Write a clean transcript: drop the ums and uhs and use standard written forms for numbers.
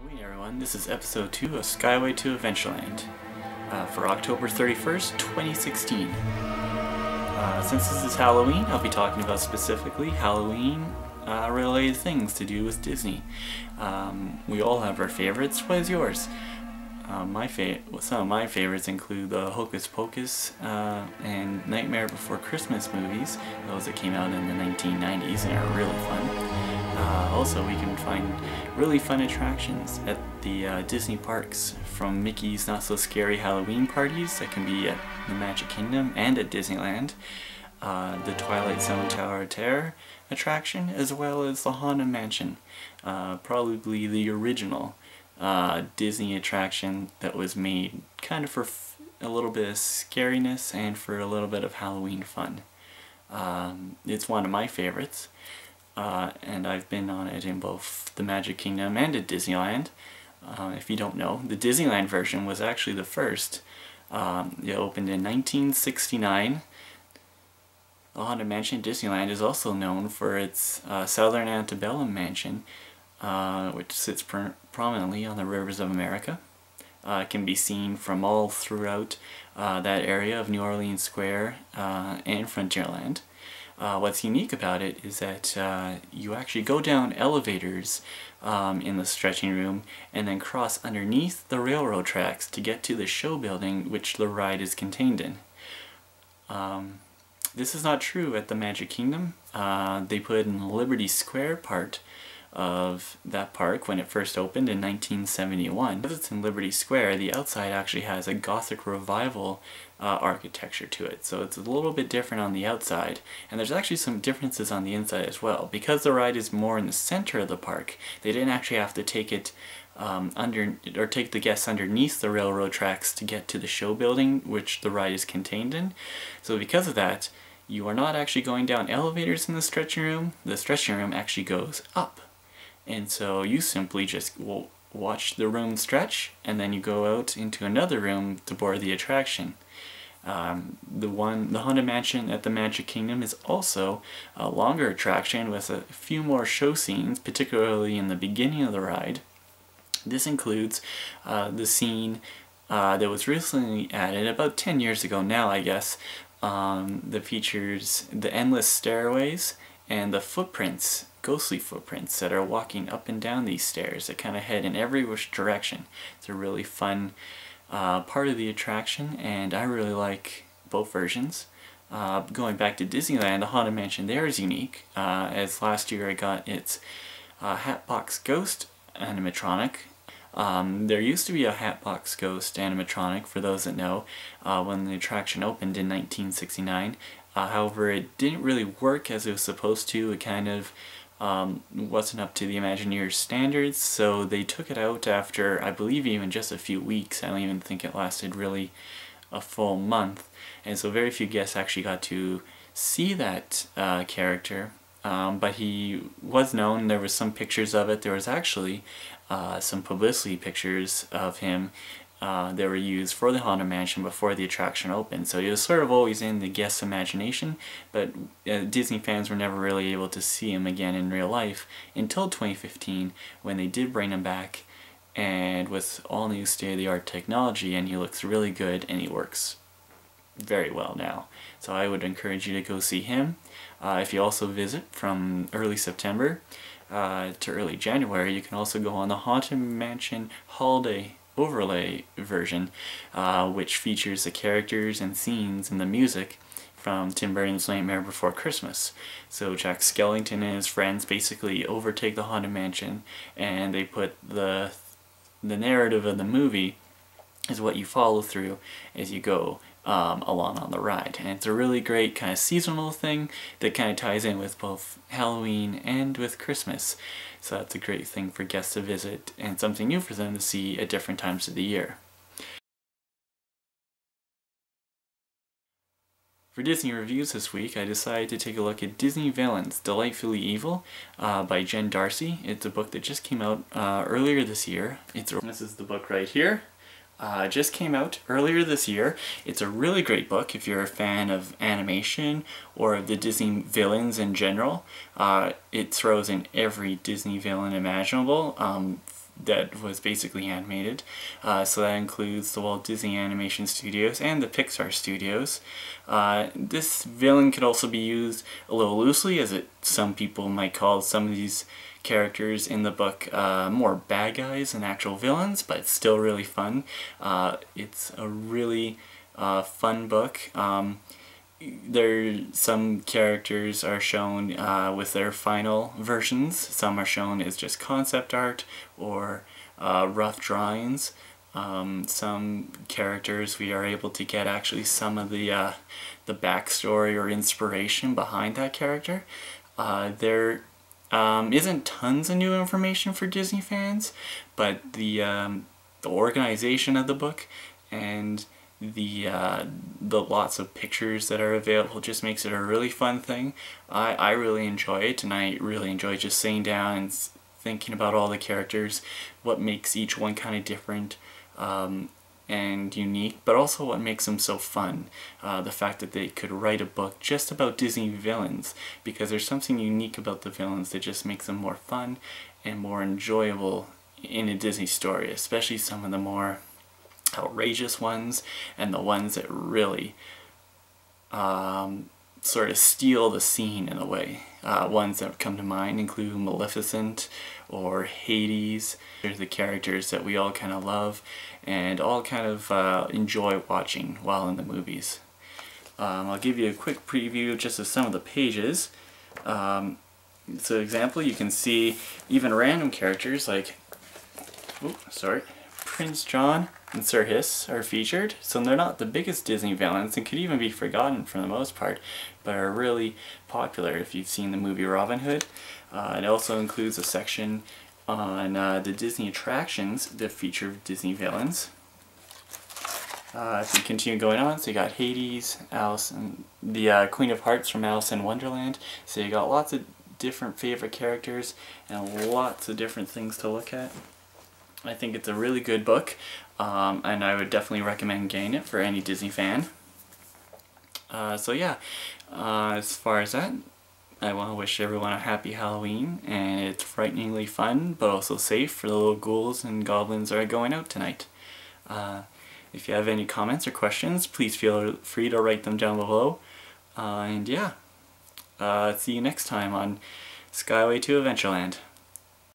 Halloween, everyone. This is episode 2 of Skyway to Adventureland for October 31st, 2016. Since this is Halloween, I'll be talking about specifically Halloween related things to do with Disney. We all have our favorites. What is yours? Some of my favorites include the Hocus Pocus and Nightmare Before Christmas movies, those that came out in the 1990s and are really fun. Also, we can find really fun attractions at the Disney parks, from Mickey's Not So Scary Halloween parties that can be at the Magic Kingdom and at Disneyland, the Twilight Zone Tower of Terror attraction, as well as the Haunted Mansion, probably the original Disney attraction that was made kind of for a little bit of scariness and for a little bit of Halloween fun. It's one of my favorites. And I've been on it in both the Magic Kingdom and at Disneyland. If you don't know, the Disneyland version was actually the first. It opened in 1969. The Haunted Mansion at Disneyland is also known for its Southern Antebellum Mansion, which sits prominently on the rivers of America. It can be seen from all throughout that area of New Orleans Square and Frontierland. What's unique about it is that you actually go down elevators in the stretching room and then cross underneath the railroad tracks to get to the show building which the ride is contained in. This is not true at the Magic Kingdom. They put in the Liberty Square part of that park when it first opened in 1971. Because it's in Liberty Square, the outside actually has a Gothic Revival architecture to it, so it's a little bit different on the outside, and there's actually some differences on the inside as well. Because the ride is more in the center of the park, they didn't actually have to take it take the guests underneath the railroad tracks to get to the show building which the ride is contained in. So because of that, you are not actually going down elevators in the stretching room. The stretching room actually goes up. And so you simply just will watch the room stretch, and then you go out into another room to board the attraction. The Haunted Mansion at the Magic Kingdom is also a longer attraction with a few more show scenes, particularly in the beginning of the ride. This includes the scene that was recently added, about 10 years ago now, I guess, that features the endless stairways and the footprints, ghostly footprints that are walking up and down these stairs that kind of head in every which direction. It's a really fun part of the attraction, and I really like both versions. Going back to Disneyland, the Haunted Mansion there is unique, as last year it got its Hatbox Ghost animatronic. There used to be a Hatbox Ghost animatronic, for those that know, when the attraction opened in 1969. However, it didn't really work as it was supposed to. It kind of wasn't up to the Imagineers' standards, so they took it out after, I believe, even just a few weeks. I don't even think it lasted really a full month, and so very few guests actually got to see that character. But he was known. There was some pictures of it. There was actually some publicity pictures of him that were used for the Haunted Mansion before the attraction opened. So he was sort of always in the guest's imagination, but Disney fans were never really able to see him again in real life until 2015, when they did bring him back, and with all new state-of-the-art technology, and he looks really good and he works very well now. So I would encourage you to go see him. If you also visit from early September to early January, you can also go on the Haunted Mansion Holiday Overlay version, which features the characters and scenes and the music from Tim Burton's Nightmare Before Christmas. So Jack Skellington and his friends basically overtake the Haunted Mansion, and they put the narrative of the movie is what you follow through as you go along on the ride. And it's a really great kind of seasonal thing that kind of ties in with both Halloween and with Christmas. So that's a great thing for guests to visit, and something new for them to see at different times of the year. For Disney reviews this week, I decided to take a look at Disney Villains, Delightfully Evil by Jen Darcy. It's a book that just came out earlier this year. This is the book right here. Just came out earlier this year. It's a really great book if you're a fan of animation or of the Disney villains in general. It throws in every Disney villain imaginable, that was basically animated. So that includes the Walt Disney Animation Studios and the Pixar Studios. This villain could also be used a little loosely, as some people might call some of these characters in the book more bad guys than actual villains, but it's still really fun. It's a really fun book. Some characters are shown with their final versions. Some are shown as just concept art or rough drawings. Some characters we are able to get actually some of the backstory or inspiration behind that character. There isn't tons of new information for Disney fans, but the organization of the book and the lots of pictures that are available just makes it a really fun thing. I really enjoy it, and I really enjoy just sitting down and thinking about all the characters, what makes each one kind of different and unique, but also what makes them so fun. The fact that they could write a book just about Disney villains, because there's something unique about the villains that just makes them more fun and more enjoyable in a Disney story, especially some of the more outrageous ones and the ones that really sort of steal the scene in a way. Ones that come to mind include Maleficent or Hades. They're the characters that we all kind of love and all kind of enjoy watching while in the movies. I'll give you a quick preview just of some of the pages. So example, you can see even random characters like Prince John and Sir Hiss are featured. So they're not the biggest Disney villains and could even be forgotten for the most part, but are really popular if you've seen the movie Robin Hood. It also includes a section on the Disney attractions that feature Disney villains. If you continue going on, so you got Hades, Alice, and the Queen of Hearts from Alice in Wonderland. So you got lots of different favorite characters and lots of different things to look at. I think it's a really good book, and I would definitely recommend getting it for any Disney fan. So yeah, as far as that, I want to wish everyone a happy Halloween, and it's frighteningly fun, but also safe for the little ghouls and goblins that are going out tonight. If you have any comments or questions, please feel free to write them down below. And yeah, see you next time on Skyway to Adventureland.